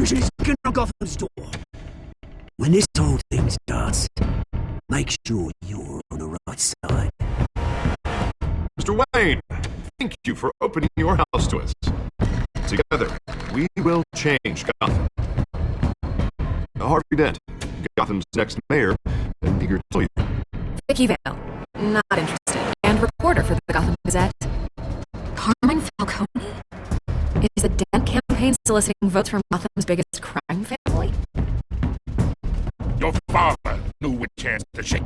Who's knocking on Gotham's door? When this whole thing starts, make sure you're on the right side. Mr. Wayne, thank you for opening your house to us. Together, we will change Gotham. Harvey Dent, Gotham's next mayor, and eager to tell you. Vicky Vale, not interested, and reporter for the Gotham Gazette. Carmine Falcone? Is the Dent campaign soliciting votes from Gotham's biggest crime family? Your father knew which hands to shake.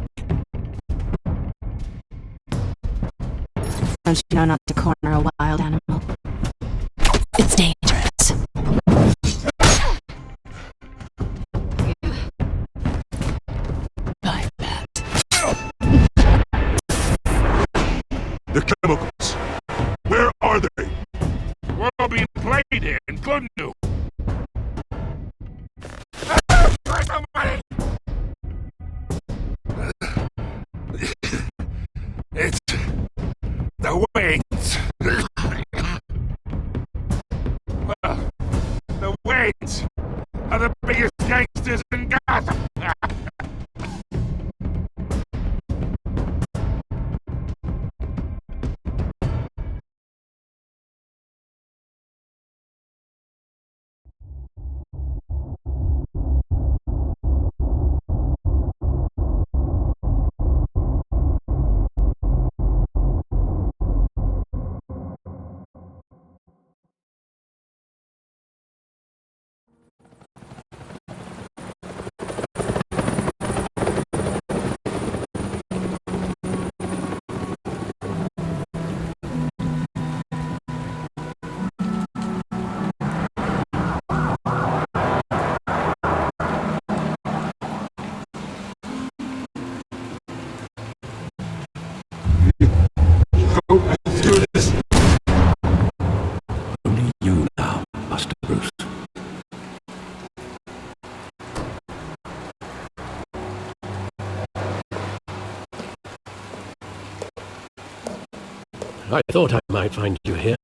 Don't you know not to corner a wild animal? It's dangerous. Bye, Bat. The chemicals. Where are they? We're all being played here, including you. Where's the money? It's the Waynes. Well, the Waynes are the biggest gangsters in Gotham. Only you now, Master Bruce. I thought I might find you here.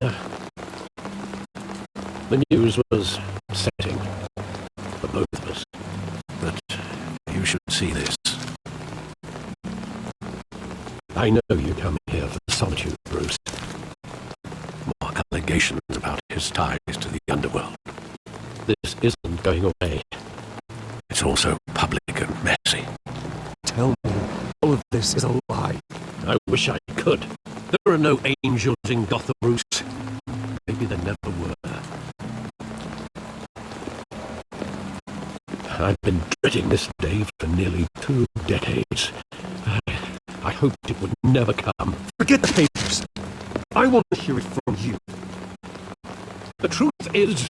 The news was upsetting for both of us. But you should see this. I know you come here for the solitude, Bruce. More allegations about his ties to the underworld. This isn't going away. It's also public and messy. Tell me, all of this is a lie. I wish I could. There are no angels in Gotham, Bruce. Maybe there never were. I've been dreading this day for nearly 2 decades. I hoped it would never come. Forget the papers. I want to hear it from you. The truth is,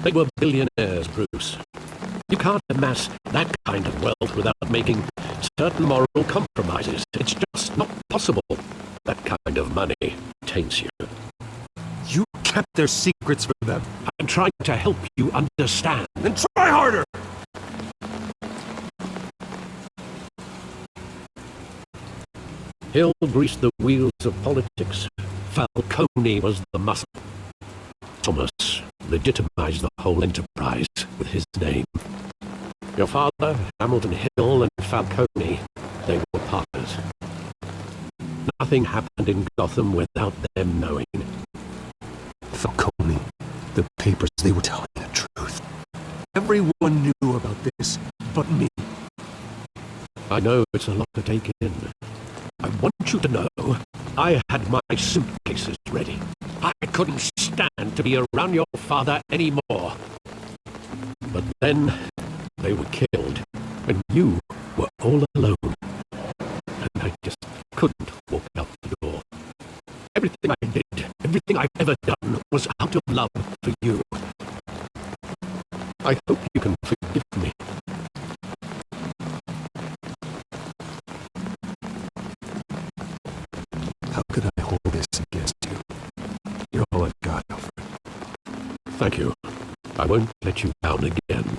they were billionaires, Bruce. You can't amass that kind of wealth without making certain moral compromises. It's just not possible. That kind of money taints you. You kept their secrets for them. I'm trying to help you understand. Then try harder! Hill greased the wheels of politics. Falcone was the muscle. Thomas legitimized the whole enterprise with his name. Your father, Hamilton Hill, and Falcone, they were partners. Nothing happened in Gotham without them knowing. Falcone, the papers, they were telling the truth. Everyone knew about this, but me. I know it's a lot to take in. I want you to know I had my suitcases ready. I couldn't stand to be around your father anymore. But then they were killed, and you were all alone. And I just couldn't walk out the door. Everything I did, everything I've ever done, was out of love for you. I hope you can forgive me. How could I hold this against you? You're all I've got, Alfred. Thank you. I won't let you down again.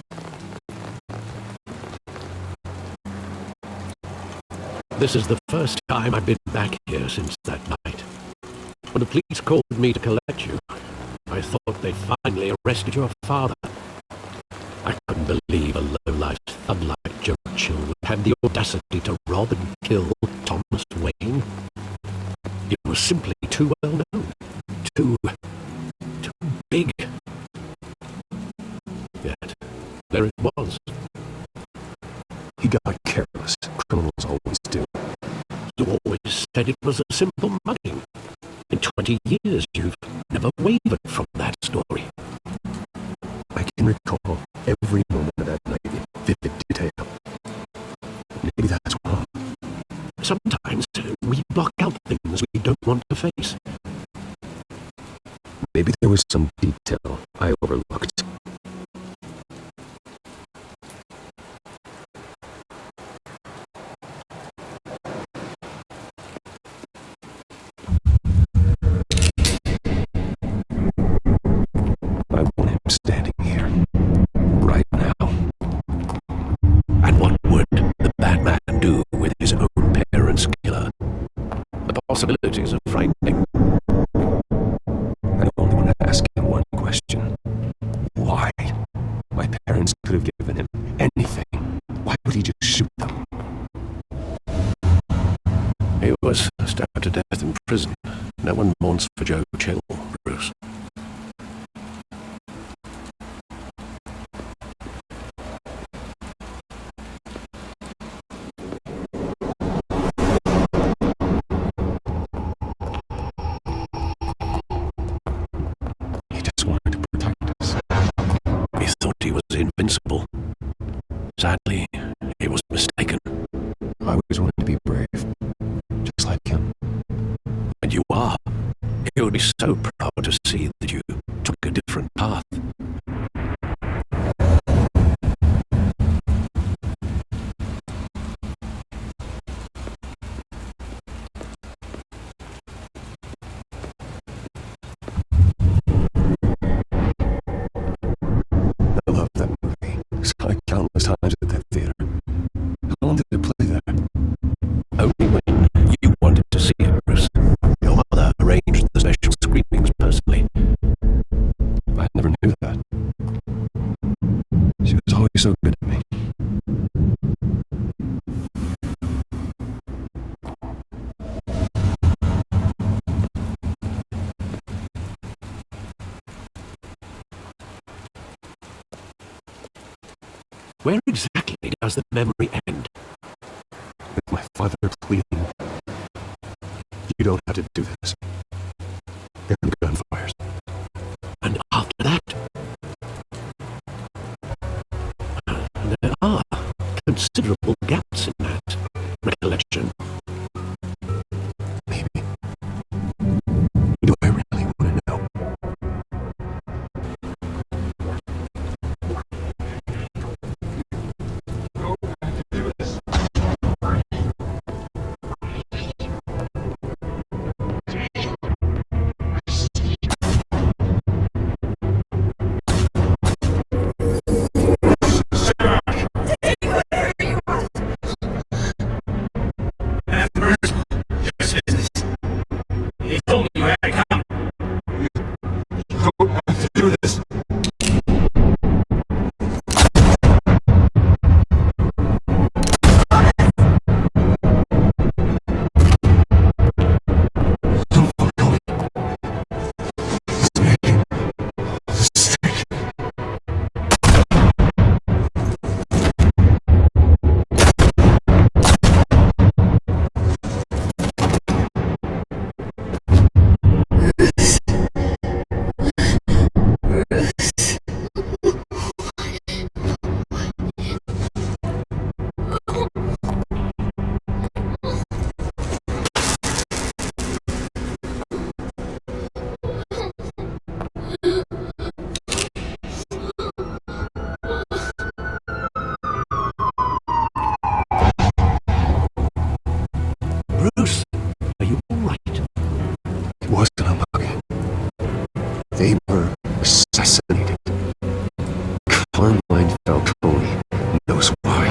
This is the first time I've been back here since that night. When the police called me to collect you, I thought they'd finally arrested your father. had the audacity to rob and kill Thomas Wayne. It was simply too well known. Too big. Yet, there it was. He got careless. Criminals always do. You always said it was a simple mugging. In 20 years, you've never wavered from that story. I can recall every moment of that night in vivid detail. Maybe that's wrong. Sometimes we block out things we don't want to face. Maybe there was some detail I overlooked. I want him standing here, right now. And what would the bad man do with his own parents' killer? The possibilities are frightening. I only want to ask him one question. Why? My parents could have given him anything. Why would he just shoot them? He was stabbed to death in prison. No one mourns for Joe Chill, Bruce. He just wanted to protect us. He thought he was invincible. Sadly, he was mistaken. I always wanted to be brave, just like him. And you are. He would be so proud to see that you took a different path. I love that movie. Saw it countless times at that theater. How long did it play there? Only when you wanted to see it, Bruce. Your mother arranged the special screenings personally. I never knew that. She was always so good to me. Where exactly does the memory end? With my father pleading, "You don't have to do this." And the gunfires. And after that? There are considerable gaps in that recollection. Maybe. Do I really want to know? He told me you had to come. Don't have to do this. Don't follow me. It's making a mistake. Bruce, are you all right? It wasn't a mugging. They were assassinated. Carmine Falcone knows why.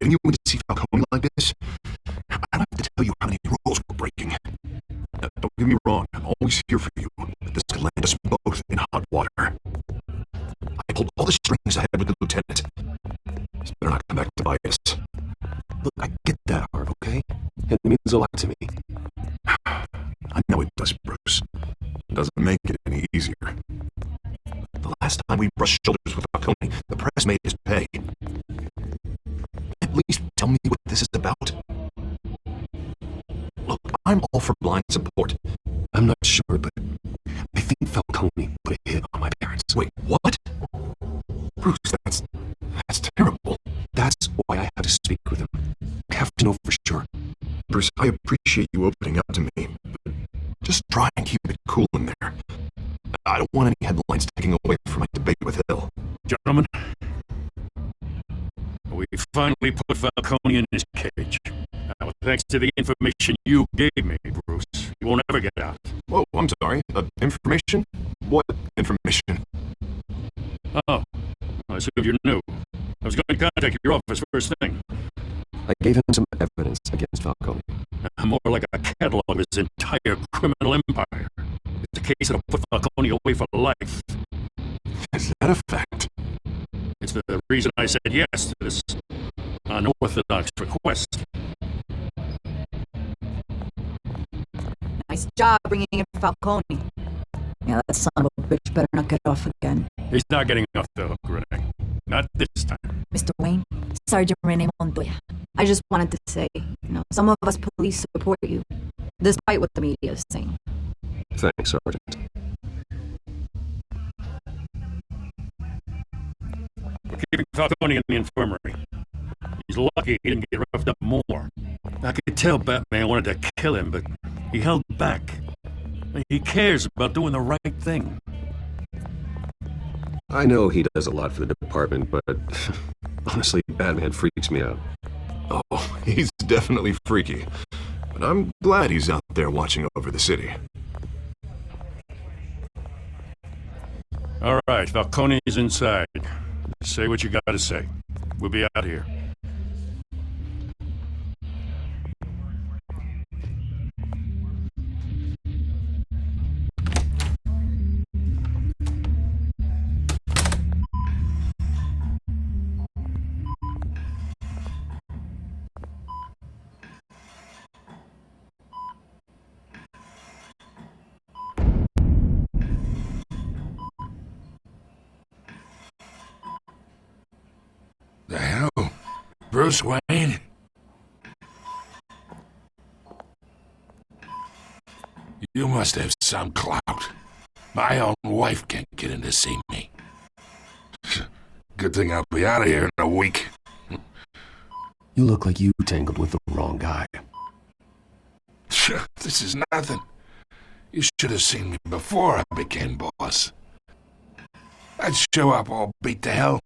getting you in to see Falcone like this, I don't have to tell you how many rules we're breaking. Now, don't get me wrong, I'm always here for you, but this could land us both in hot water. I pulled all the strings ahead with the lieutenant. This better not come back to bite us. Look, I get that, Harv, okay? It means a lot to me. I know it does, Bruce. It doesn't make it any easier. The last time we brushed shoulders with Falcone, the press made his pay. At least tell me what this is about. Look, I'm all for blind support. I'm not sure, but I think Falcone put a hit on my parents. Wait, what? Bruce, that's terrible. That's why I had to speak with him. I have to know for sure. Bruce, I appreciate you opening up to me, but just try and keep it cool in there. I don't want any headlines taking away from my debate with Hill. Gentlemen, we finally put Falcone in his cage. Now, thanks to the information you gave me, Bruce, he won't ever get out. Whoa, I'm sorry. Information? What information? Oh, I assumed you knew. I was going to contact your office first thing. I gave him some evidence against Falcone. More like a catalog of his entire criminal empire. It's a case that'll put Falcone away for life. Is that a fact? It's the reason I said yes to this unorthodox request. Nice job bringing in Falcone. Yeah, that son of a bitch better not get off again. He's not getting off the hook, Renee. Not this time. Mr. Wayne, Sergeant Rene Montoya. I just wanted to say, some of us police support you, despite what the media is saying. Thanks, Sergeant. We're keeping Falcone in the infirmary. He's lucky he didn't get roughed up more. I could tell Batman wanted to kill him, but he held back. He cares about doing the right thing. I know he does a lot for the department, but honestly, Batman freaks me out. Oh, he's definitely freaky. But I'm glad he's out there watching over the city. All right, Falcone's inside. Say what you gotta say. We'll be out here. The hell? Bruce Wayne? You must have some clout. My own wife can't get in to see me. Good thing I'll be out of here in a week. You look like you tangled with the wrong guy. This is nothing. You should have seen me before I became boss. I'd show up all beat to hell.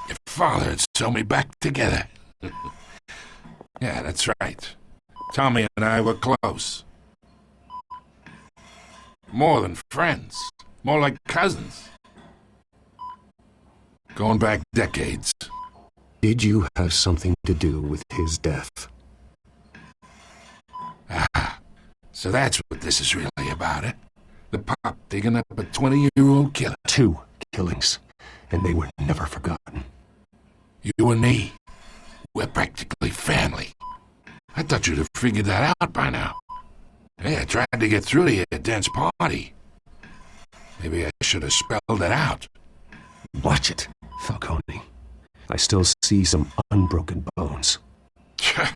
Your father had sewn me back together. Yeah, that's right. Tommy and I were close. More than friends. More like cousins. Going back decades. Did you have something to do with his death? Ah, so that's what this is really about, eh? The pop digging up a 20-year-old killer. 2 killings, and they were never forgotten. You and me, we're practically family. I thought you'd have figured that out by now. Yeah, I tried to get through to you at Dent's party. Maybe I should have spelled it out. Watch it, Falcone. I still see some unbroken bones. Tough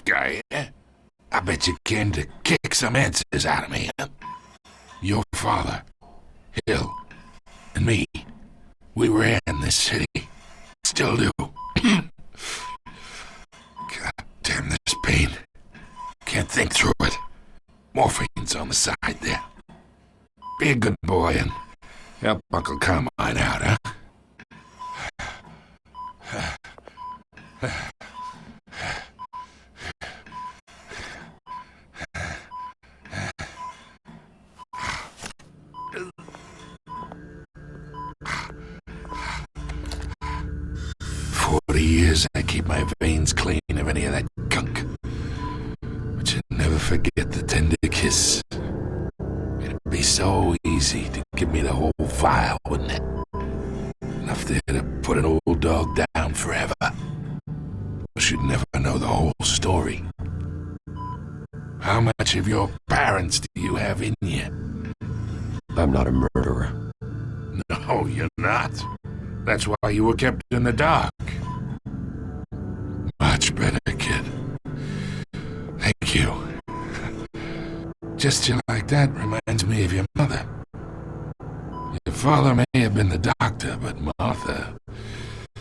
guy, eh? I bet you came to kick some answers out of me, huh? Your father, Hill, and me, we ran this city. Still do. God damn this pain. Can't think through it. Morphine's on the side there. Be a good boy and help Uncle Carmine out, huh? easy to give me the whole file, wouldn't it? Enough there to put an old dog down forever. She'd never know the whole story. How much of your parents do you have in you? I'm not a murderer. No, you're not. That's why you were kept in the dark. Much better, kid. Thank you. Just you like that reminds me of your mother. Your father may have been the doctor, but Martha,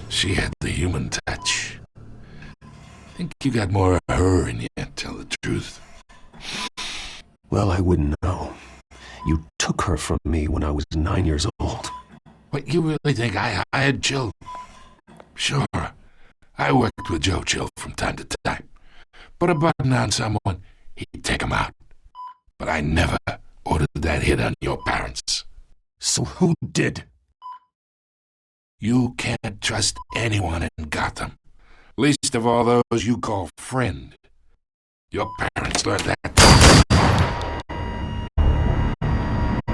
she had the human touch. I think you got more of her in you, to tell the truth. Well, I wouldn't know. You took her from me when I was 9 years old. What, you really think I hired Chill? Sure, I worked with Joe Chill from time to time. Put a button on someone, he'd take him out. But I never ordered that hit on your parents. So who did? You can't trust anyone in Gotham. Least of all those you call friend. Your parents learned that.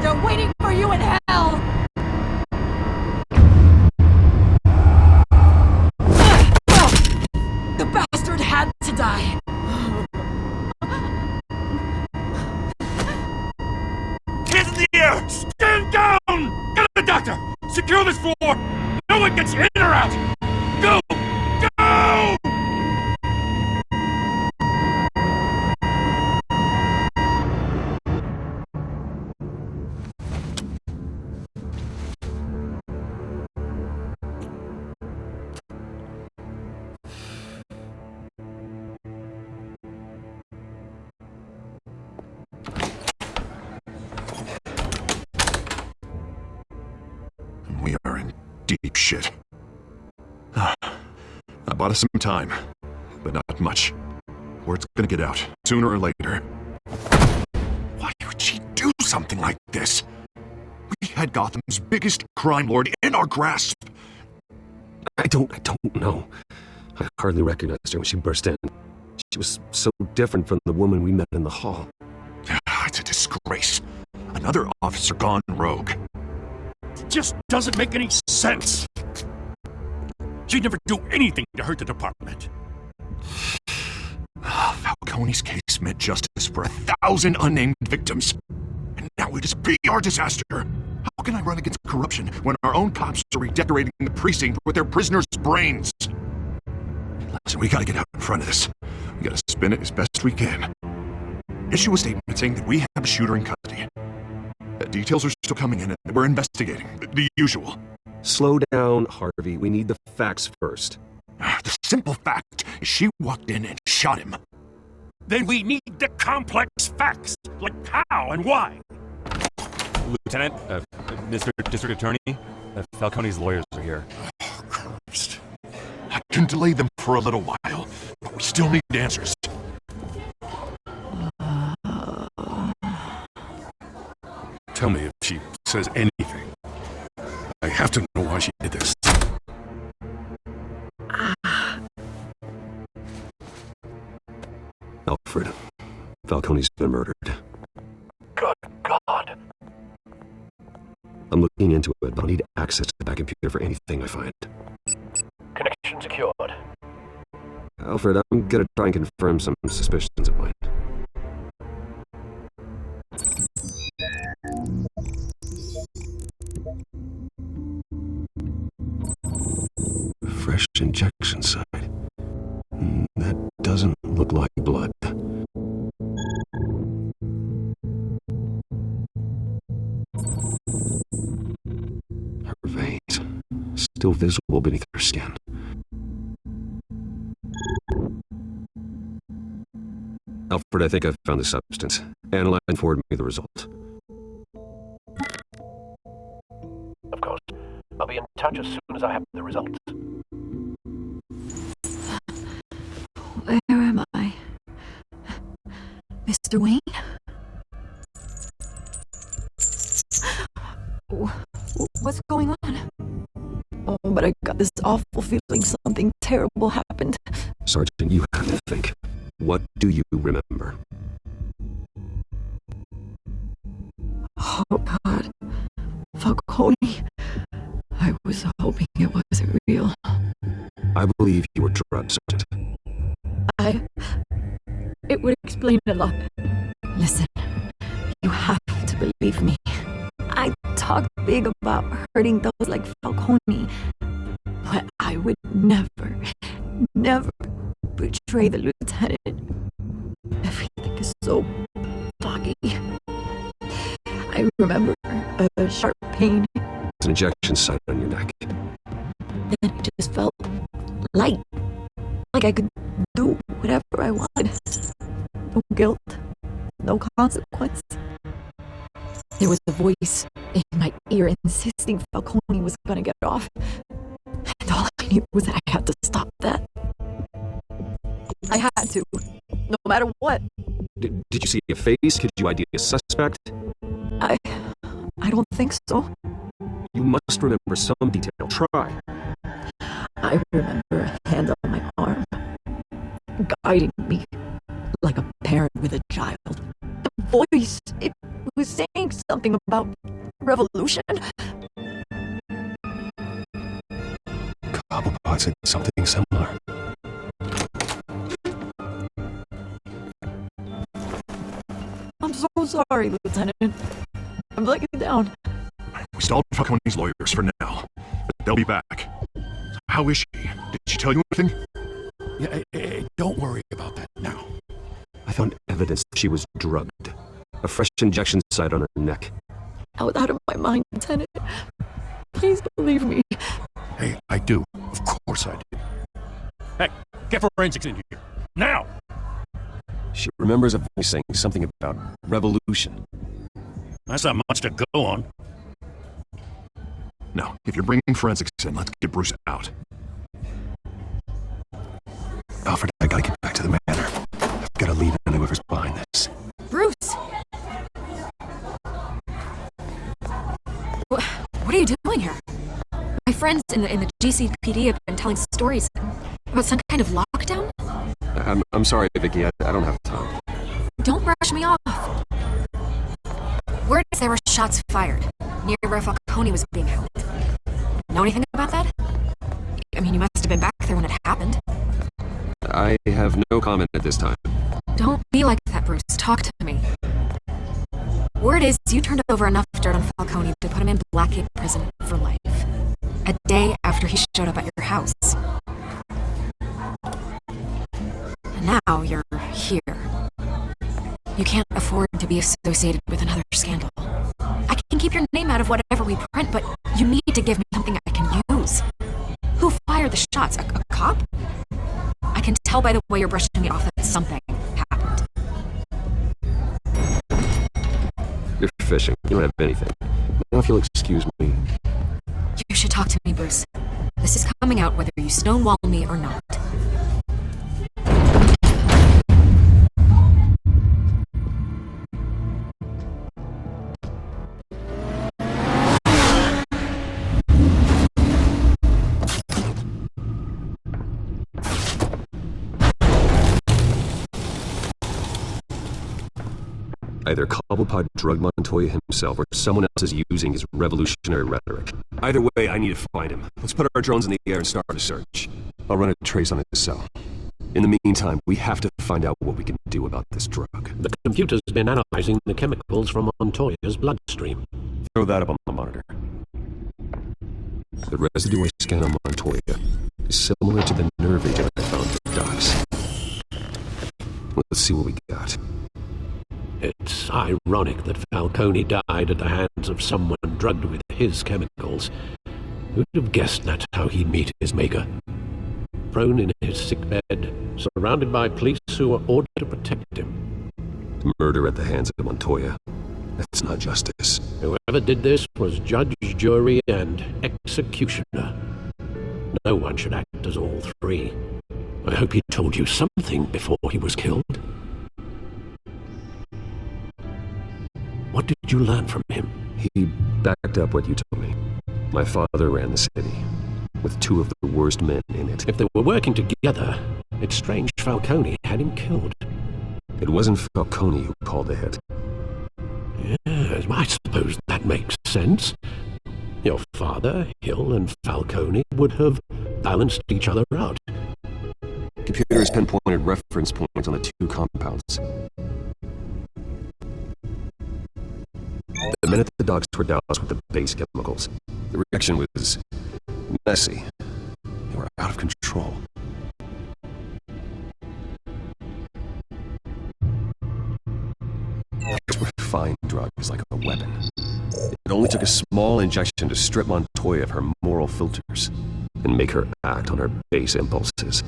They're waiting for you in hell! The bastard had to die. Hands in the air! Stand down! Get a doctor! Secure this floor! No one gets in or out! Go! Go! We are in deep shit. I bought us some time, but not much. Word's gonna get out, sooner or later. Why would she do something like this? We had Gotham's biggest crime lord in our grasp. I don't know. I hardly recognized her when she burst in. She was so different from the woman we met in the hall. It's a disgrace. Another officer gone rogue. It just doesn't make any sense. She'd never do anything to hurt the department. Falcone's case meant justice for 1,000 unnamed victims. And now it is PR disaster. How can I run against corruption when our own cops are redecorating the precinct with their prisoners' brains? Listen, we gotta get out in front of this. We gotta spin it as best we can. Issue a statement saying that we have a shooter in custody. Details are still coming in and we're investigating. The usual. Slow down, Harvey. We need the facts first. The simple fact is she walked in and shot him. Then we need the complex facts, like how and why. Lieutenant, Mr. District Attorney, Falcone's lawyers are here. Oh, Christ. I can delay them for a little while, but we still need answers. Tell me if she says anything. I have to know why she did this. Alfred, Falcone's been murdered. Good God. I'm looking into it, but I'll need access to that computer for anything I find. Connection secured. Alfred, I'm gonna try and confirm some suspicions of mine. Fresh injection site. That doesn't look like blood. Her veins, still visible beneath her skin. Alfred, I think I've found the substance. Analyze and forward me the result. Of course. I'll be in touch as soon as I have the results. Where am I? Mr. Wayne? What's going on? Oh, but I got this awful feeling something terrible happened. Sergeant, you have to think. What do you remember? Oh, God. Falcone. I was hoping it wasn't real. I believe you were drugged, Sergeant. It would explain a lot. Listen, you have to believe me. I talk big about hurting those like Falcone, but I would never betray the lieutenant. Everything is so foggy. I remember a sharp pain. It's an injection site on your neck. Then it just felt light. Like I could do whatever I wanted. No guilt. No consequence. There was a voice in my ear insisting Falcone was gonna get off. And all I knew was that I had to stop that. I had to. No matter what. Did you see a face? Could you ID a suspect? I don't think so. You must remember some detail. Try. I remember a hand on my arm, guiding me like a parent with a child. The voice, it was saying something about revolution. Cobblepot said something similar. I'm so sorry, Lieutenant. I'm letting you down. We stalled Falcone's lawyers for now, but they'll be back. How is she? Did she tell you anything? Yeah, don't worry about that now. I found evidence that she was drugged. A fresh injection site on her neck. I was out of my mind, Lieutenant. Please believe me. Hey, I do. Of course I do. Hey, get forensics in here. Now! She remembers a voice saying something about revolution. That's not much to go on. Now, if you're bringing forensics in, let's get Bruce out. Alfred, I gotta get back to the manor. I've gotta leave and whoever's behind this. Bruce! What are you doing here? My friends in the GCPD have been telling stories about some kind of lockdown. I'm sorry, Vicky. I don't have time. Don't brush me off. Word is there were shots fired near where Falcone was being held. Know anything about that? I mean, you must have been back there when it happened. I have no comment at this time. Don't be like that, Bruce. Talk to me. Word is you turned over enough dirt on Falcone to put him in Blackgate prison for life. A day after he showed up at your house. And now you're here. You can't afford to be associated with another scandal. I can keep your name out of whatever we print, but you need to give me something I can use. Who fired the shots? A cop? I can tell by the way you're brushing me off that something happened. You're fishing. You don't have anything. Now if you'll excuse me. You should talk to me, Bruce. This is coming out whether you stonewall me or not. Either Cobblepot drugged Montoya himself or someone else is using his revolutionary rhetoric. Either way, I need to find him. Let's put our drones in the air and start a search. I'll run a trace on his cell. In the meantime, we have to find out what we can do about this drug. The computer's been analyzing the chemicals from Montoya's bloodstream. Throw that up on the monitor. The residue I scan on Montoya is similar to the nerve agent I found at Doc's. Let's see what we got. It's ironic that Falcone died at the hands of someone drugged with his chemicals. Who'd have guessed that's how he'd meet his maker? Prone in his sickbed, surrounded by police who were ordered to protect him. Murder at the hands of Montoya. That's not justice. Whoever did this was judge, jury, and executioner. No one should act as all three. I hope he told you something before he was killed. What did you learn from him? He backed up what you told me. My father ran the city, with two of the worst men in it. If they were working together, it's strange Falcone had him killed. It wasn't Falcone who called the hit. Yes, I suppose that makes sense. Your father, Hill, and Falcone would have balanced each other out. Computer has pinpointed reference points on the two compounds. The minute the dogs were doused with the base chemicals, the reaction was messy. They were out of control. These were fine drugs like a weapon. It only took a small injection to strip Montoya of her moral filters and make her act on her base impulses.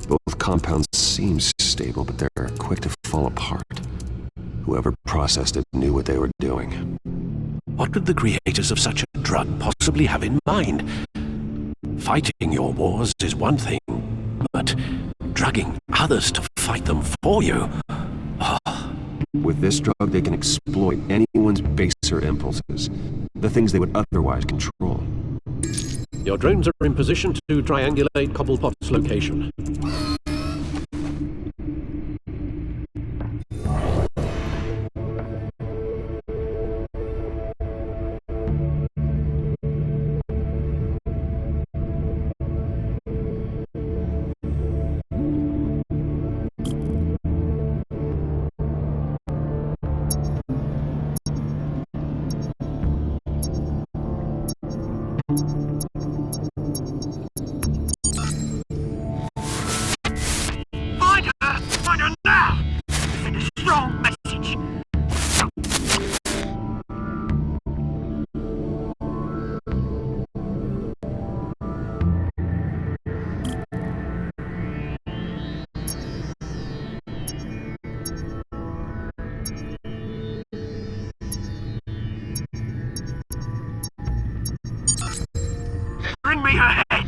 Both compounds seem stable, but they're quick to fall apart. Whoever processed it knew what they were doing. What could the creators of such a drug possibly have in mind? Fighting your wars is one thing, but drugging others to fight them for you? With this drug, they can exploit anyone's baser impulses, the things they would otherwise control. Your drones are in position to triangulate Cobblepot's location. Find her now! Send a strong message! Bring me her head!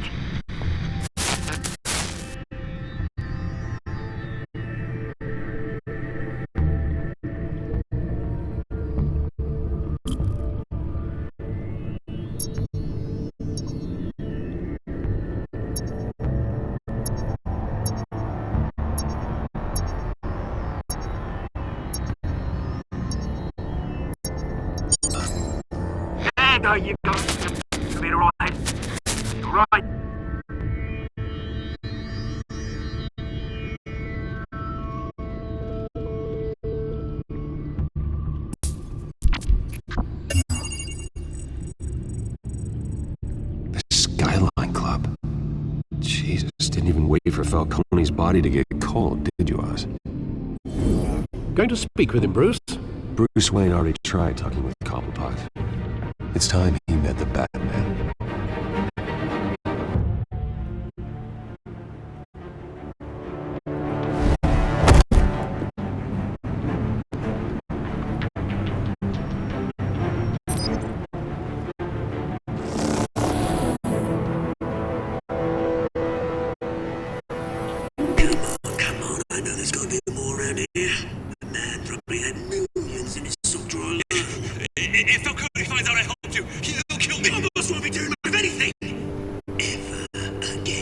There you go. You'll be right. Right. The Skyline Club. Jesus, didn't even wait for Falcone's body to get cold, did you, Oz? Going to speak with him, Bruce? Bruce Wayne already tried talking with Cobblepot. It's time he met the Batman. Come on, I know there's gonna be more around here. The man probably had millions in his sock drawer. If Falcone finds out I helped you, he'll kill me. None of us won't be doing much of anything. Ever again.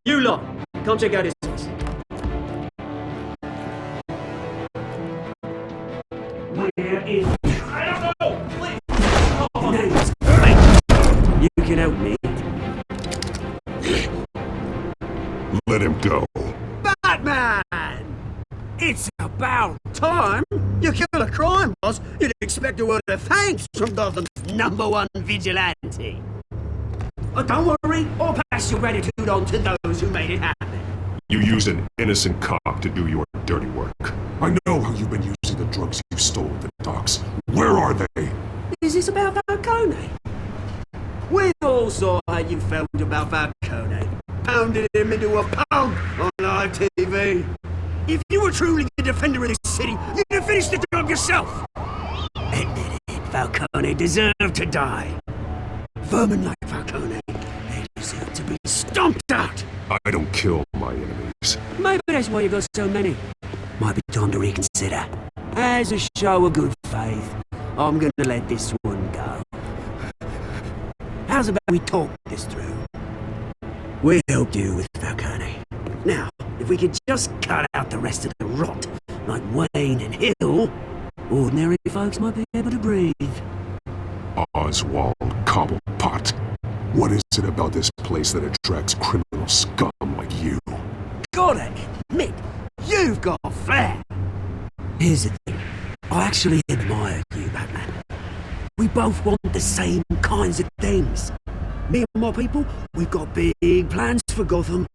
You lot, come check out his house. Where is... I don't know! Please! You can help me. Let him go. Batman! It's about time. You killed a crime boss. You'd expect a word of thanks from Gotham's #1 vigilante. Oh, don't worry, I'll pass your gratitude on to those who made it happen. You used an innocent cop to do your dirty work. I know how you've been using the drugs you stole at the docks. Where are they? Is this about Falcone? We all saw how you felt about Falcone. Pounded him into a pulp on live TV. If you were truly the defender of this city, you'd have finished the job yourself. Admit it, Falcone deserved to die. Vermin like Falcone, they deserve to be stomped out. I don't kill my enemies. Maybe that's why you got so many. Might be time to reconsider. As a show of good faith, I'm gonna let this one go. How's about we talk this through? We helped you with Falcone. Now, if we could just cut out the rest of the rot, like Wayne and Hill, ordinary folks might be able to breathe. Oswald Cobblepot. What is it about this place that attracts criminal scum like you? Gotta admit, you've got flair. Here's the thing. I actually admire you, Batman. We both want the same kinds of things. Me and my people, we've got big plans for Gotham.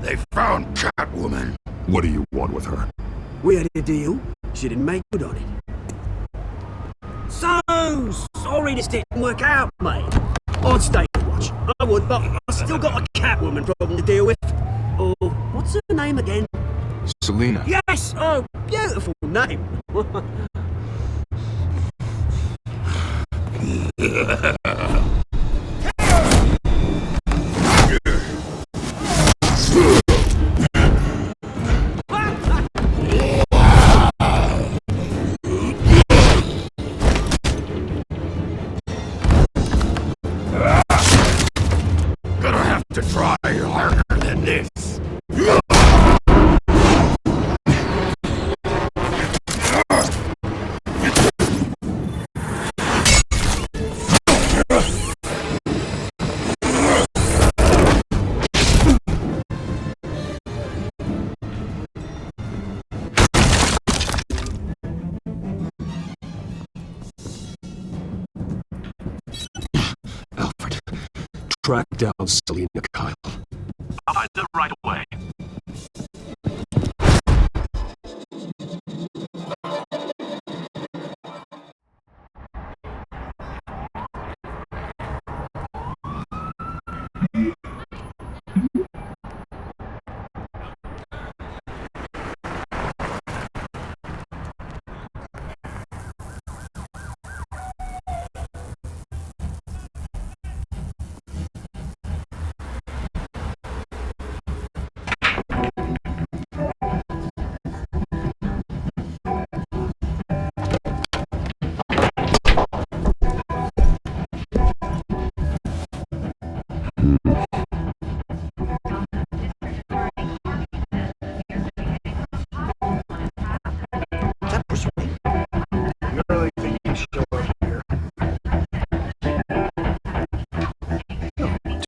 They found Catwoman. What do you want with her? We had a deal. She didn't make good on it. So sorry this didn't work out, mate. I'd stay to watch. I would, but I still got a Catwoman problem to deal with. Oh, what's her name again? Selina. Yes! Oh, beautiful name. Gonna have to try harder than this. Alfred, track down Selina Kyle. I'll find them right away.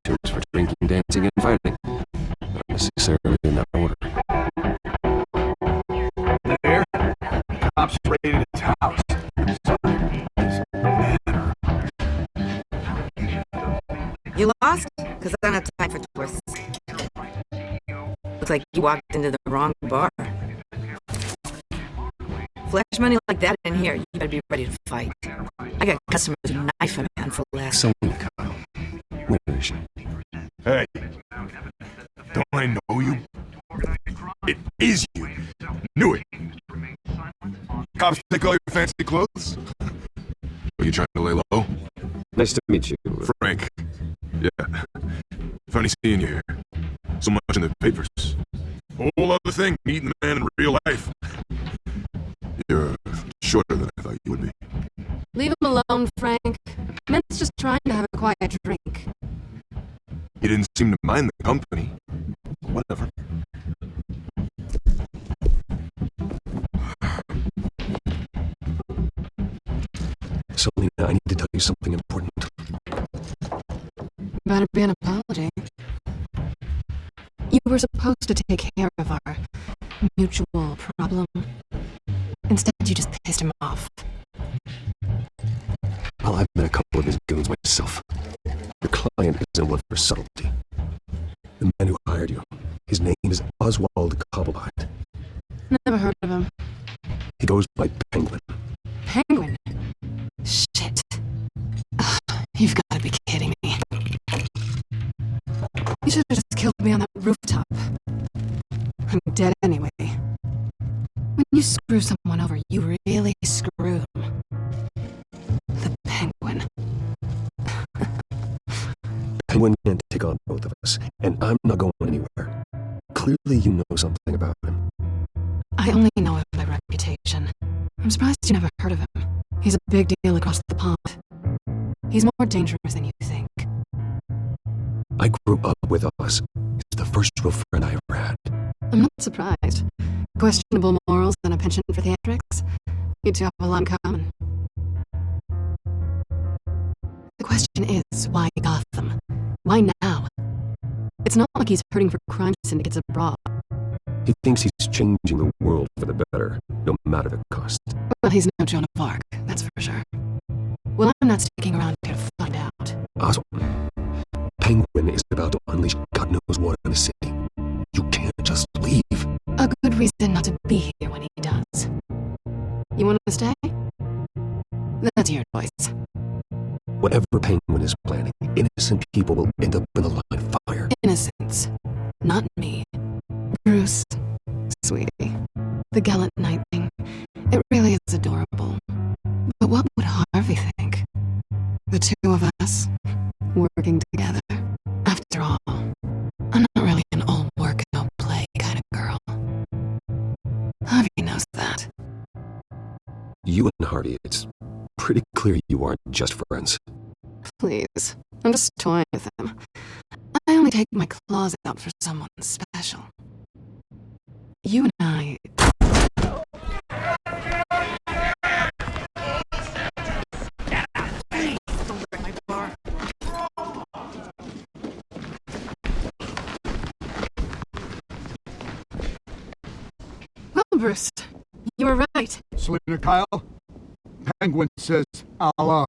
Tunes for drinking, dancing, and fighting. Not necessarily in that order. There. Cops raided his house. You lost? Because I don't have time for twists. Looks like you walked into the wrong bar. Flash money like that in here, you better be ready to fight. I got customers who knife a man for less. Selina Kyle. Where is she? Hey, don't I know you? It is you. Knew it. Cops take all your fancy clothes? Are you trying to lay low? Nice to meet you. Frank. Yeah. Funny seeing you here. So much in the papers. Whole other thing, meeting the man in real life. You're shorter than I thought you would be. Leave him alone, Frank. Man's just trying to have a quiet drink. You didn't seem to mind the company. Whatever. Selina, I need to tell you something important. Better be an apology. You were supposed to take care of our mutual problem. Instead, you just pissed him off. Well, I've met a couple of his goons myself. Your client isn't one for subtlety. The man who hired you, his name is Oswald Cobblepot. Never heard of him. He goes by Penguin. Penguin? Shit. Ugh, you've got to be kidding me. You should have just killed me on that rooftop. I'm dead anyway. When you screw someone over, you really screw them. The Penguin can't take on both of us, and I'm not going anywhere. Clearly you know something about him. I only know him by reputation. I'm surprised you never heard of him. He's a big deal across the pond. He's more dangerous than you think. I grew up with Oz. He's the first real friend I ever had. I'm not surprised. Questionable morals and a penchant for theatrics. You two have a lot in common. The question is, why Gotham? Why now? It's not like he's hurting for crime syndicates abroad. He thinks he's changing the world for the better, no matter the cost. Well, he's no Joan of Arc, that's for sure. Well, I'm not sticking around here to find out. Oswald, Penguin is about to unleash God knows what in the city. You can't just leave. A good reason not to be here when he does. You want to stay? That's your choice. Whatever Penguin is planning, innocent people will end up in the line of fire. Innocence. Not me. Bruce. Sweetie. The gallant knight thing. It really is adorable. But what would Harvey think? The two of us, working together. After all, I'm not really an all work, no play kind of girl. Harvey knows that. You and Harvey, it's pretty clear you aren't just friends. Please, I'm just toying with him. I only take my claws out for someone special. You and I... Don't break my bar. Well, Bruce, you were right. Selena Kyle, Penguin says hello.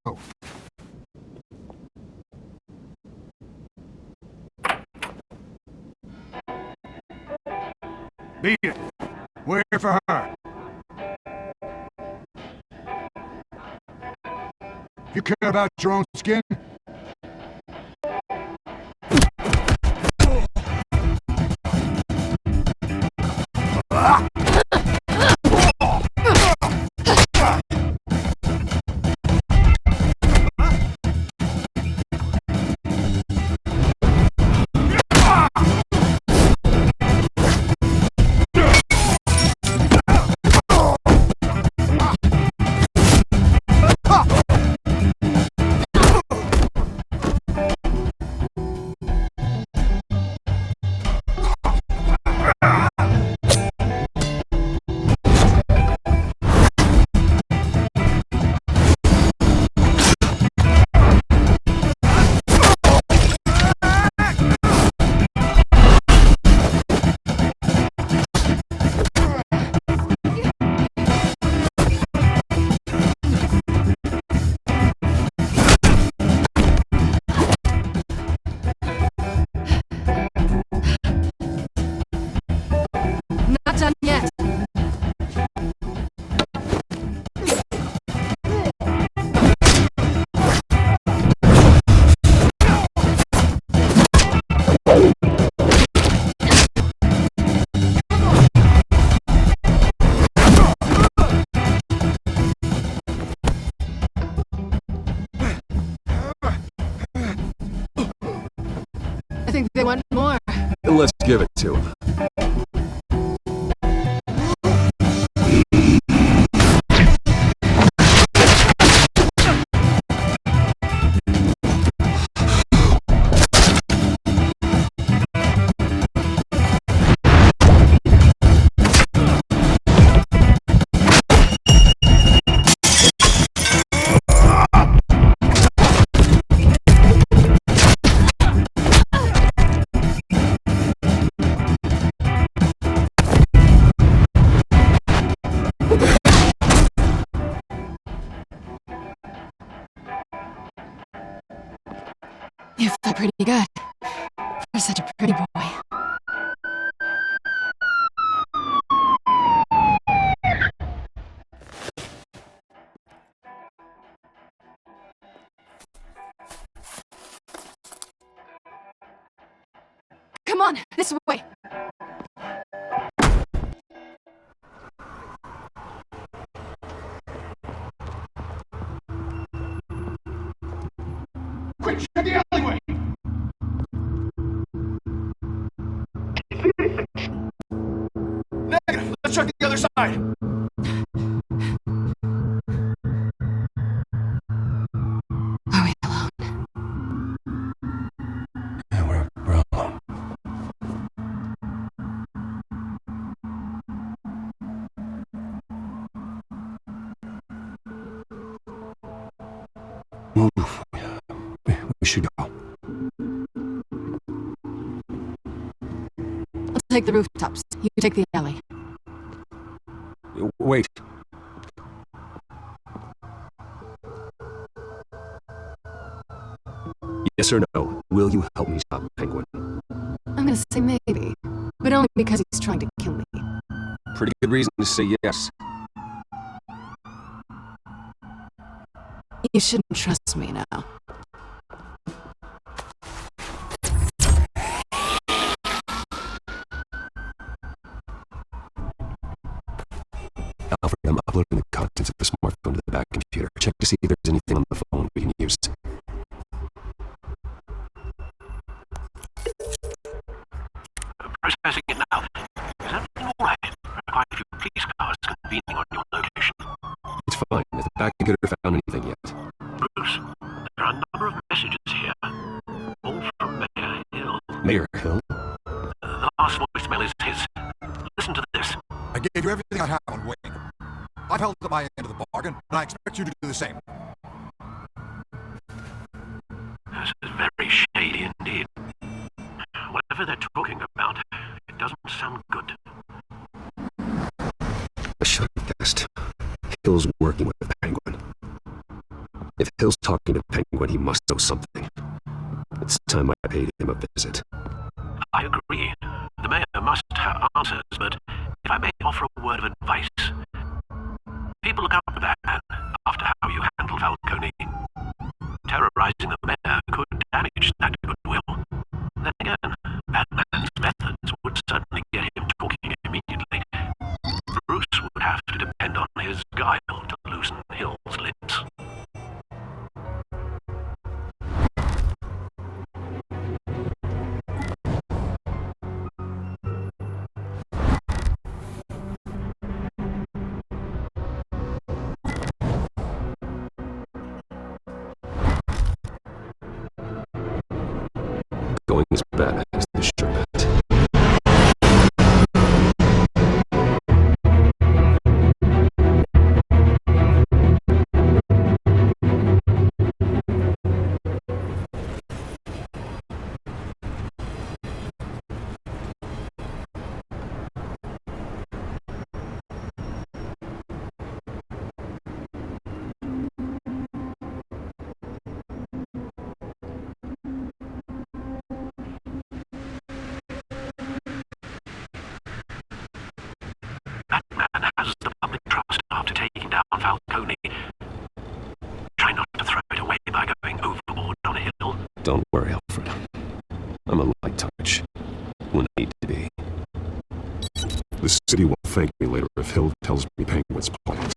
Beat it. We're here for her. You care about your own skin? Not done yet. I think they want more. Then let's give it to him. You felt pretty good. For such a pretty boy. Come on, this way. Quick, check the alleyway! other side! Are we alone? Yeah, we're alone. Move. We should go. I'll take the rooftops. You take the alley. Wait. Yes or no? Will you help me stop Penguin? I'm gonna say maybe, but only because he's trying to kill me. Pretty good reason to say yes. You shouldn't trust me now. Alfred, I'm uploading the contents of the smartphone to the back computer. Check to see if there's anything on the phone we can use. Processing it now. Is everything all right? Quite a few police cars convening on your location. It's fine. Has the back computer found anything yet? Bruce, there are a number of messages here. All from Mayor Hill. Mayor Hill? The last voicemail is his. Listen to this. I gave you everything I have on Wayne. I've held up my end of the bargain, and I expect you to do the same. This is very shady indeed. Whatever they're talking about, it doesn't sound good. I should have guessed. Hill's working with Penguin. If Hill's talking to Penguin, he must know something. It's time I paid him a visit. I agree. The mayor must have answers, but if I may offer a word of advice. People look up to that man after how you handled Falcone. Terrorizing the mayor could damage that goodwill. Then again, Batman's methods would certainly get him talking immediately. Bruce would have to depend on his guile to loosen Hill's lips. Going as bad as the sure bet. Batman has the public trust after taking down Falcone. Try not to throw it away by going overboard on Hill. Don't worry, Alfred. I'm a light touch. When I need to be. The city will thank me later if Hill tells me Penguin's plans.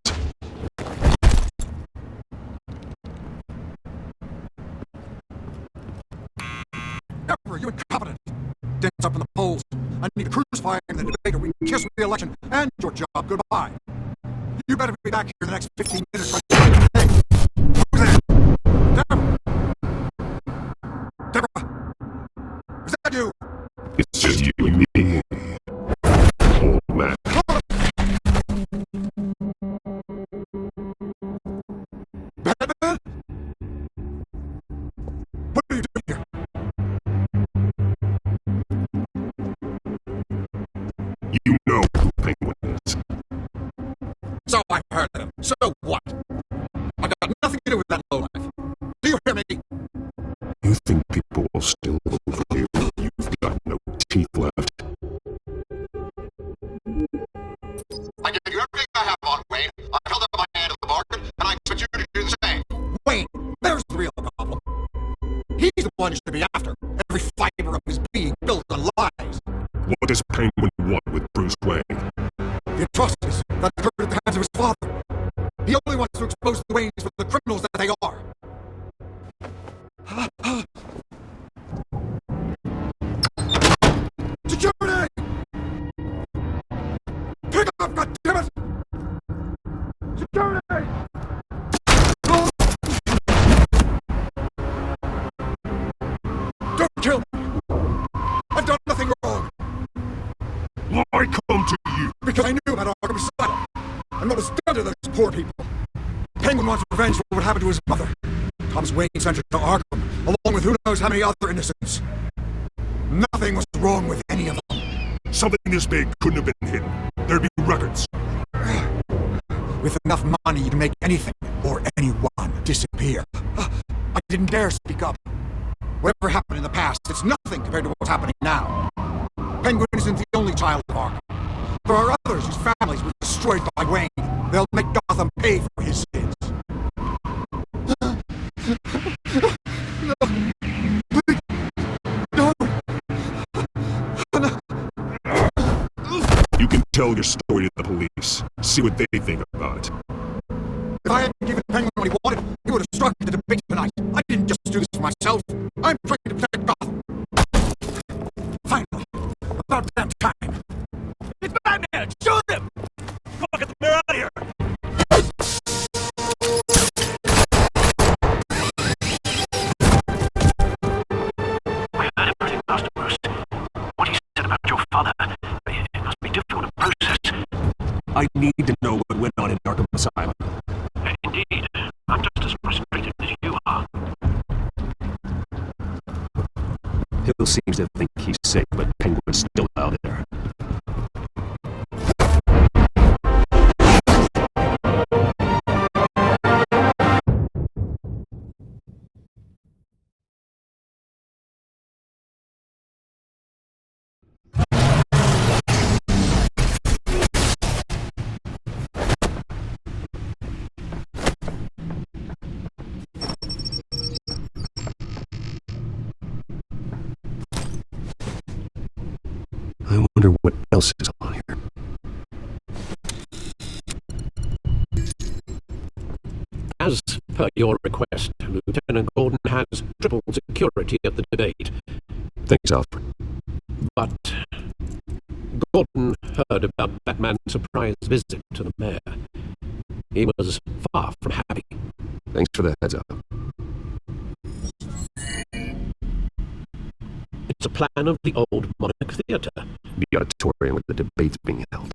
Emperor, you incompetent! Dance up in the polls. I need to crucify in the debate or we can kiss with the election and your job goodbye. You better be back here in the next 15 minutes. Right? Hey, who's that? Deborah! Deborah! Is that you? It's just you and me. Old man. Batman? What are you doing here? You know who Penguin is. So I heard of him. So what? I got nothing to do with that lowlife. Do you hear me? You think people will still vote for you? You've got no teeth left. I gave you everything I have on Wayne. I held up my end of the bargain, and I expect you to do the same. Wayne, there's the real problem. He's the one you should be after. Every fiber of his being built on lies. What does Penguin want with Bruce Wayne? The atrocities that occurred at the hands of his father. He only wants to expose the Waynes for the criminals that they are. Security! Pick up, goddammit! happened to his mother. Thomas Wayne sent her to Arkham, along with who knows how many other innocents. Nothing was wrong with any of them. Something this big couldn't have been hidden. There'd be records. With enough money, you can make anything or anyone disappear. I didn't dare speak up. Whatever happened in the past, it's nothing compared to what's happening now. Penguin isn't the only child of Arkham. There are others whose families were destroyed by Wayne. They'll make Gotham pay for his sins. You can tell your story to the police. See what they think about it. If I hadn't given Penguin what he wanted, he would have struck the debate tonight. I didn't just do this for myself. I'm trying to protect Gotham. Finally, about damn time. It's Batman! Shoot him! Fuck it, they're out of here! I heard everything, Master Bruce. What he said about your father, it must be difficult to process. I need to know what went on in Arkham Asylum. Indeed, I'm just as frustrated as you are. Hill seems to think he's safe, but Penguin's still out there. I wonder what else is on here. As per your request, Lieutenant Gordon has triple security at the debate. Thanks, Alfred. But Gordon heard about Batman's surprise visit to the mayor. He was far from happy. Thanks for the heads up. It's a plan of the old Monarch Theatre. The auditorium where the debate's being held.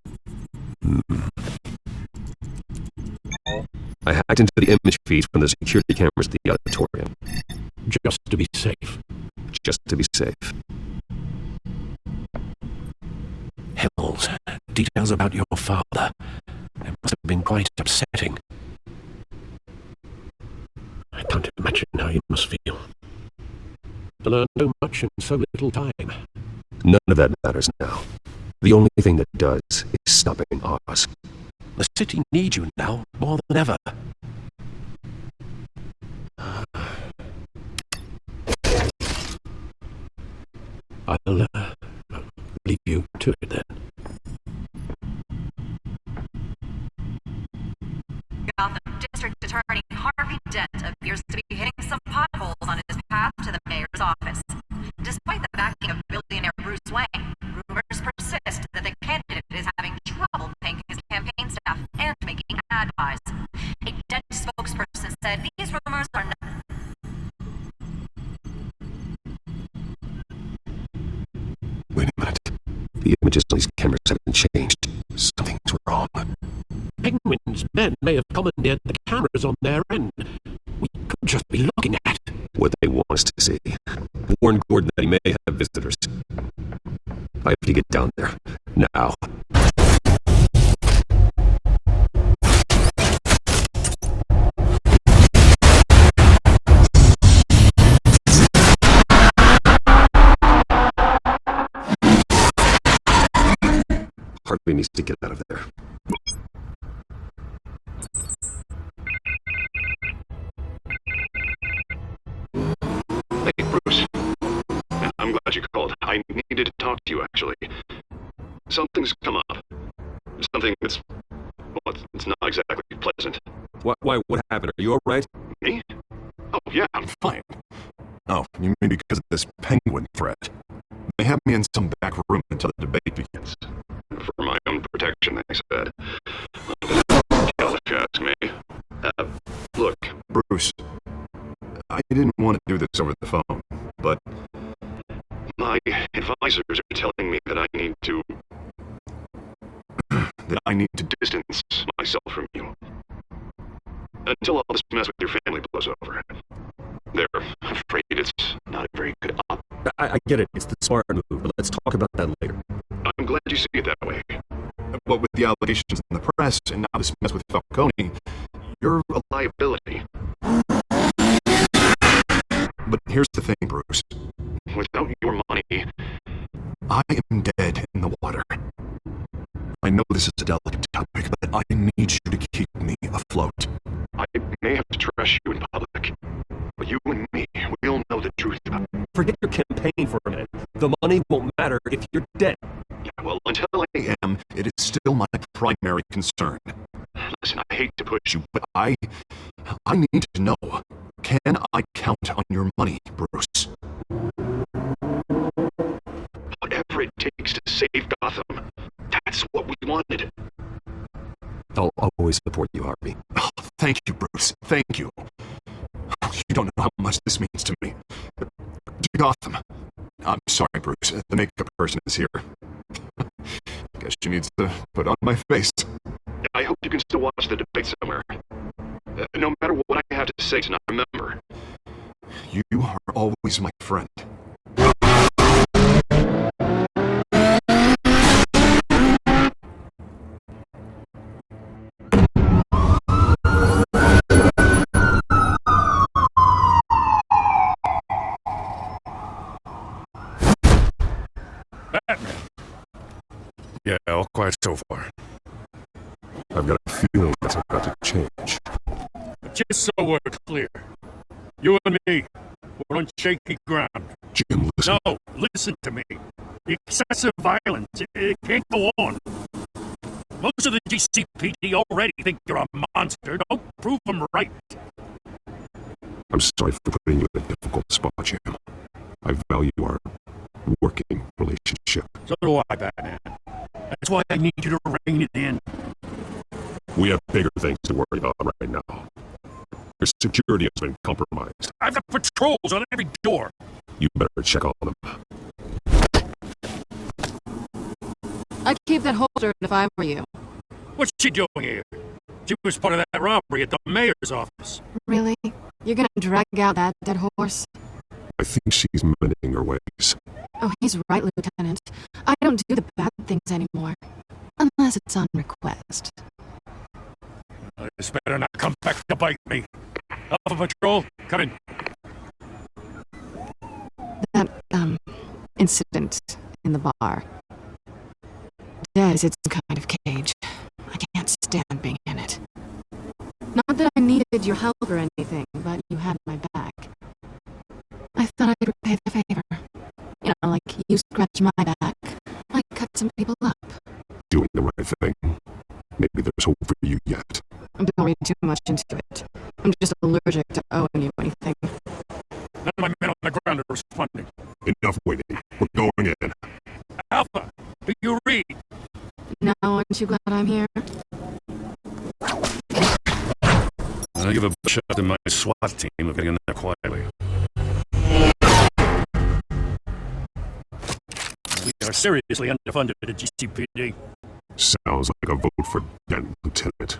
I hacked into the image feeds from the security cameras at the auditorium. Just to be safe. Just to be safe. Hills, details about your father. It must have been quite upsetting. I can't imagine how you must feel. To learn so much in so little time. None of that matters now. The only thing that does is stopping Oz. The city needs you now more than ever. I'll leave you to it then. Gotham District Attorney Harvey Dent appears to be hitting some potholes on his path to the mayor's office. Despite the backing of billionaire Bruce Wayne, rumors persist that the candidate is having trouble paying his campaign staff and making ad buys. A Dent spokesperson said these rumors are not... Wait a minute. The images on these cameras haven't changed. Something's wrong. Penguin's men may have commandeered the cameras on their end. We could just be looking at what they want us to see. Warn Gordon that he may have visitors. I have to get down there. Now. Harvey needs to get out of there. Hey, Bruce. I'm glad you called. I needed to talk to you, actually. Something's come up. Something that's... well, it's not exactly pleasant. Why, what happened? Are you alright? Me? Oh, yeah, I'm fine. Oh, you mean because of this Penguin threat? They have me in some back room until the debate begins. For my own protection, they said. Hellish, ask me. Look, Bruce, I didn't want to do this over the phone, but my advisors are telling me that I need to distance myself from you. Until all this mess with your family I get it. It's the smart move, but let's talk about that later. I'm glad you see it that way. But with the allegations in the press and now this mess with Falcone, you're a liability. But here's the thing, Bruce. Without your money, I am dead in the water. I know this is a delicate topic, but I need you to keep me afloat. I may have to trust you in public, but you and me, we'll know the truth about it. Forget your campaign for a minute. The money won't matter if you're dead. Yeah, well, until I am, it is still my primary concern. Listen, I hate to push you, but I need to know. Can I count on your money, Bruce? Whatever it takes to save Gotham, that's what we wanted. I'll always support you, Harvey. Oh, thank you, Bruce. Thank you. You don't know how much this means to me. To Gotham. I'm sorry, Bruce. The makeup person is here. Guess she needs to put on my face. I hope you can still watch the debate somewhere. No matter what I have to say tonight, remember, you are always my friend. Batman. Yeah, all quiet so far. I've got a feeling that's about to change. Just so we're clear, you and me, we're on shaky ground. Jim, listen. No, listen to me. The excessive violence, it can't go on. Most of the GCPD already think you're a monster. Don't prove them right. I'm sorry for putting you in a difficult spot, Jim. I value our working relationship. So do I, Batman. That's why I need you to rein it in. We have bigger things to worry about right now. Your security has been compromised. I've got patrols on every door. You better check on them. I'd keep that holster if I were you. What's she doing here? She was part of that robbery at the mayor's office. Really? You're gonna drag out that dead horse? I think she's mending her ways. Oh, he's right, Lieutenant. I don't do the bad things anymore. Unless it's on request. This better not come back to bite me. Alpha Patrol, come in. That, incident in the bar. Dead is its own kind of cage. I can't stand being in it. Not that I needed your help or anything, but you had my back. I thought I'd repay the favor. You know, like you scratch my back, I cut some people up. Doing the right thing. Maybe there's hope for you yet. Don't read too much into it. I'm just allergic to owing you anything. None of my men on the ground are responding. Enough waiting. We're going in. Alpha, do you read? Now, aren't you glad I'm here? I'll give a shot to my SWAT team of getting in there quietly. We are seriously underfunded at GCPD. Sounds like a vote for Dent, Lieutenant.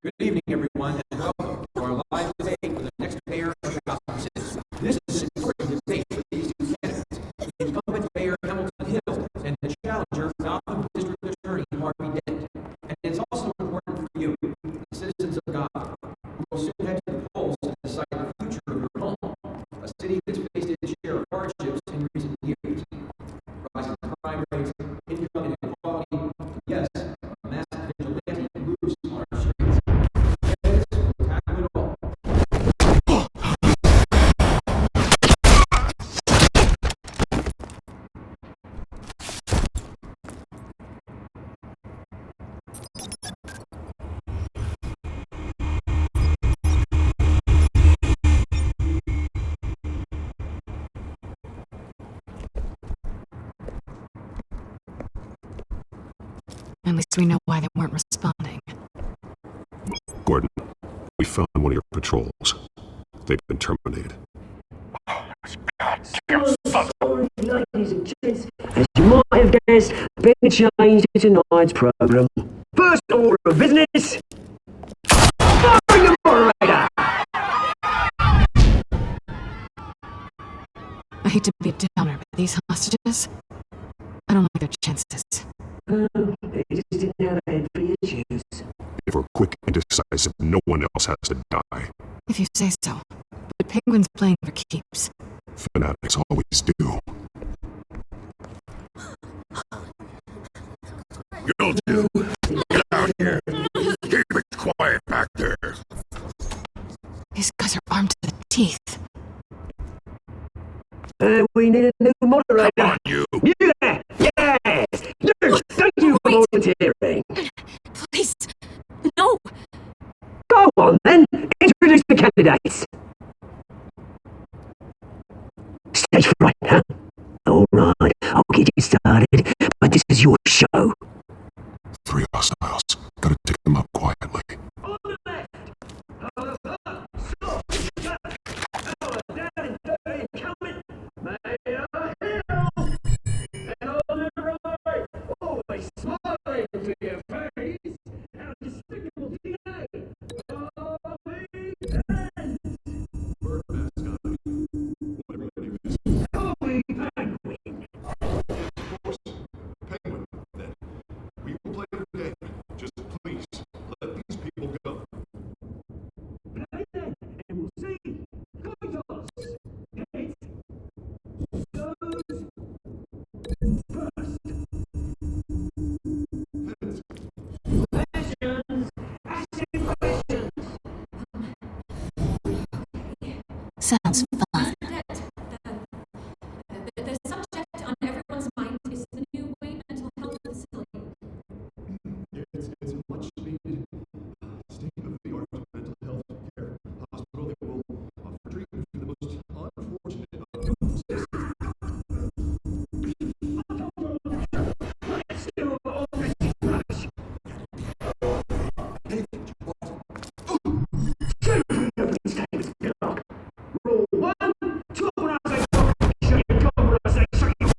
Good evening, everyone, and welcome to our live debate for the next mayor of Gotham City. This is an important debate for these two candidates, the incumbent Mayor Hamilton Hill and the challenger Gotham District Attorney Harvey Dent. And it's also important for you, the citizens of Gotham, who will soon head to the polls to decide the future of your home, a city that's faced its share of hardships in recent years. Rising crime rates, income inequality, and yes, a massive vigilante loose on our streets. At least we know why they weren't responding. Gordon, we found one of your patrols. They've been terminated. Ladies and gents, as you might have guessed, big change to tonight's programme. First order of business, firing the moderator! hate to be a downer, but these hostages, I don't like their chances. They just didn't have a head for your shoes. If we're quick and decisive, no one else has to die. If you say so. But Penguin's playing for keeps. Fanatics always do. You'll do. Get out here. Keep it quiet back there. These guys are armed to the teeth. We need a new moderator. Come on, you. You there! Yes! You! Thank you for volunteering. Please, no! Go on then! Introduce the candidates. Stage fright, huh? Alright, I'll get you started, but this is your show. 3 hostiles. Gotta take them up quietly. On the left! Stop! Down and dirty coming! Mayor Hill! And on the right, always smiling to your face! Our despicable DNA! Bobby Pence! Bobby Penguin! Of course. Penguin, then. We will play the game. Just please, let these people go. Play then, and we'll see. Go toss! Kate! Goes first! Questions! Asking questions! Sounds fun. The subject on everyone's mind is the new Wayne mental health facility. It's a much needed state-of-the-art mental health care hospital that will offer treatment for the most unfortunate of those. Let's do all this rush! Children of these games belong. Rule 1, talk when I say talk, shut your jaw when I say shut your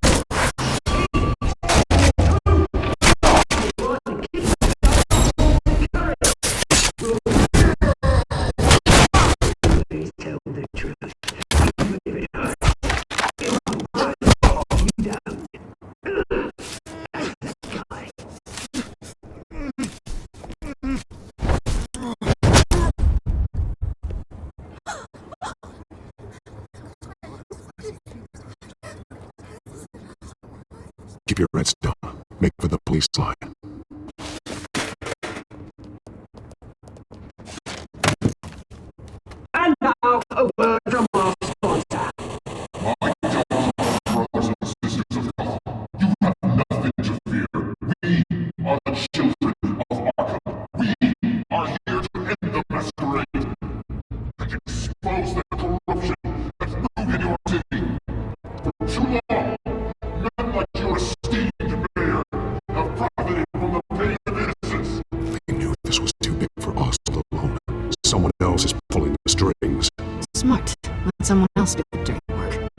Please tell the truth. Even if it hurts. It won't hurt. You don't. That's the guy. Keep your heads down. Make for the police line. And now, a word from our sponsor. My brothers and sisters of God, you have nothing to fear. We are the children of Arkham. We are here to end the masquerade and expose the corruption that's moved in your city. For too long, men like your esteemed mayor have profited from the pain of innocence. We knew this was too big for us alone. Someone else is pulling the strings. Smart. Let someone else do the dirty work.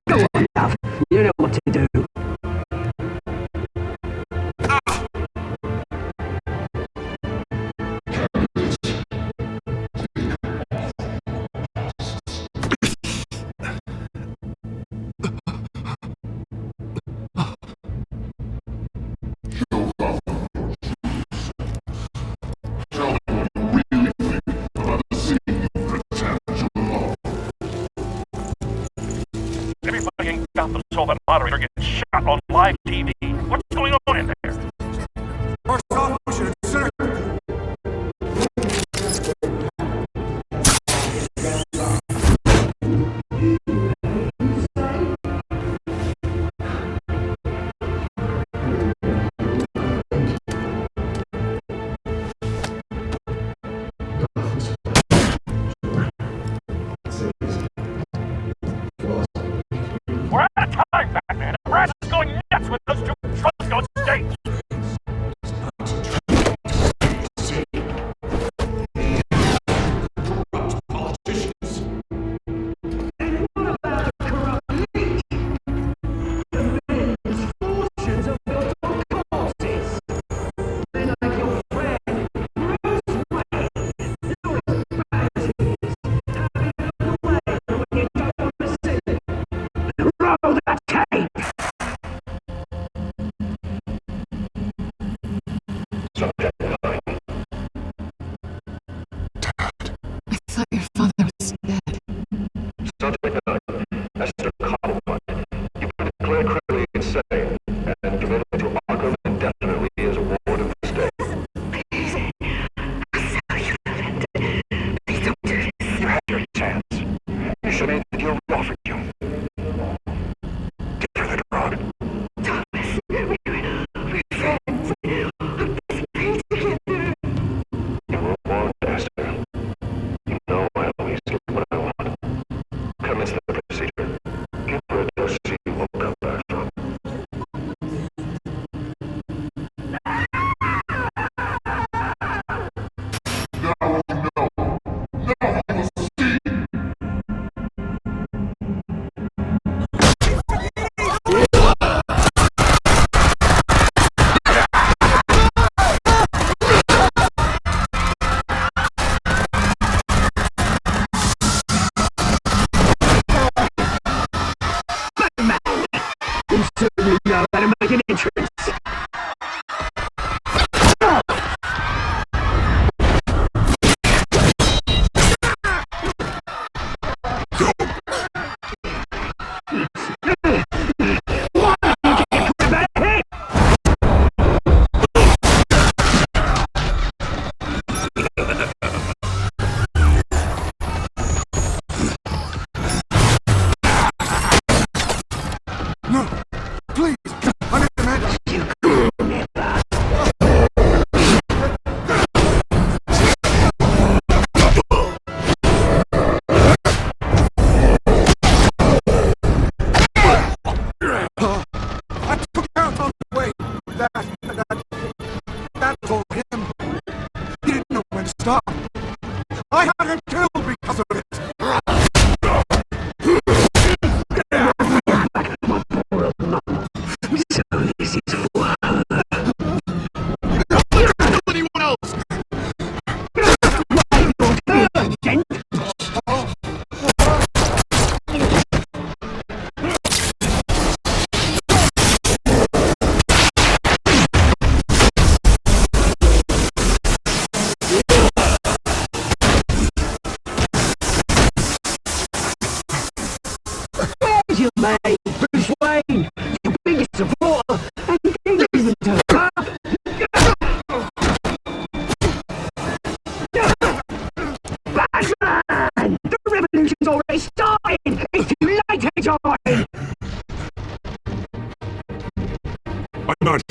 Good enough. You know what to do. Everybody in Gotham saw that moderator get shot on live TV. What's going on in there? First off, we should consider. We're out of time, Batman. The brass is going nuts with those two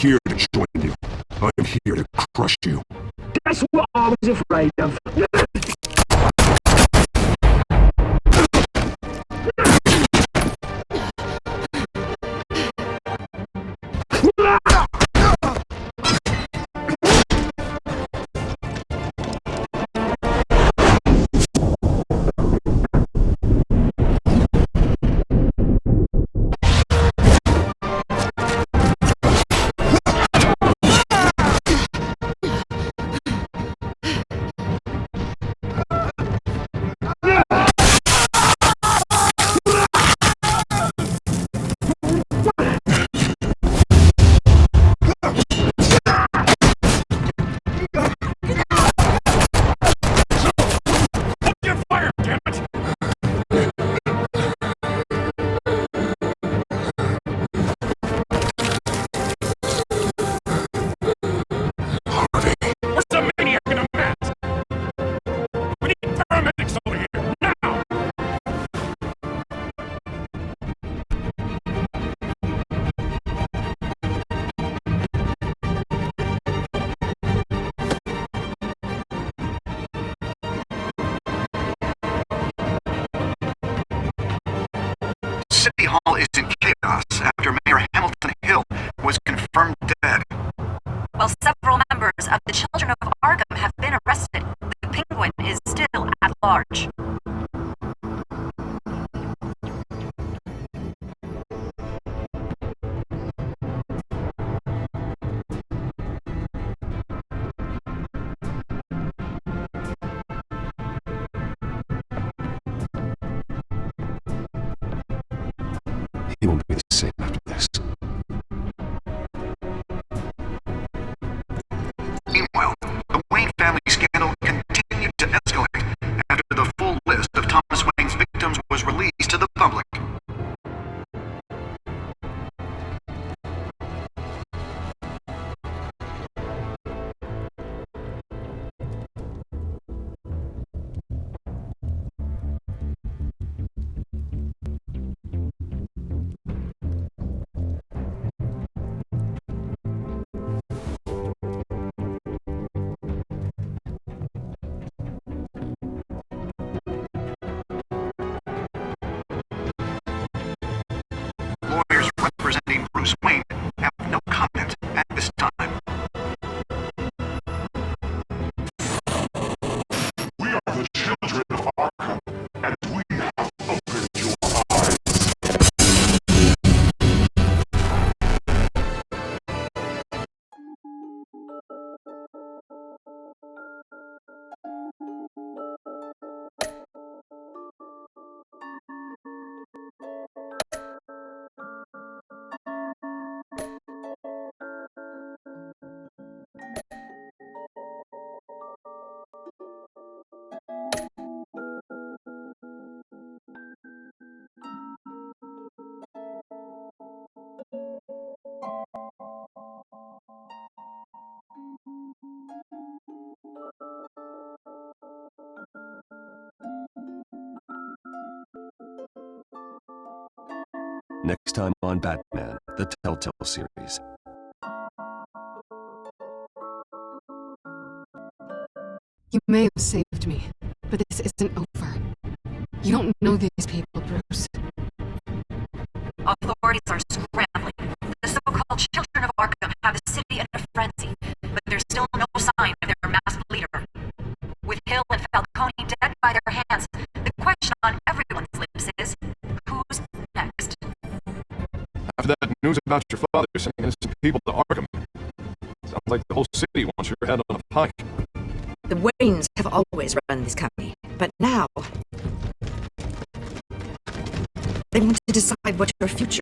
here to join you. I am here to crush you. That's what I was afraid of. City Hall is in chaos after Mayor Hamilton Hill was confirmed dead. While several members of the Children of Arkham have been arrested, the Penguin is still at large. He won't be the same after this. Meanwhile, the Wayne family scandal continued to escalate after the full list of Thomas Wayne's victims was released to the public. Lawyers representing Bruce Wayne have no comment at this time. We are the children of Arkham, and we have opened your eyes. Next time on Batman, the Telltale series. You may have saved me, but this isn't over. You don't know these people, Bruce. Authorities are scrambling. The so-called Children of Arkham have the city in a frenzy, but there's still no sign of their masked leader. With Hill and Falcone dead by their hands, the question on everyone's lips is, who's next? After that news about your father sending innocent people to Arkham, sounds like the whole city wants your head on a pike. The Waynes have always run this company, but now they want to decide what your future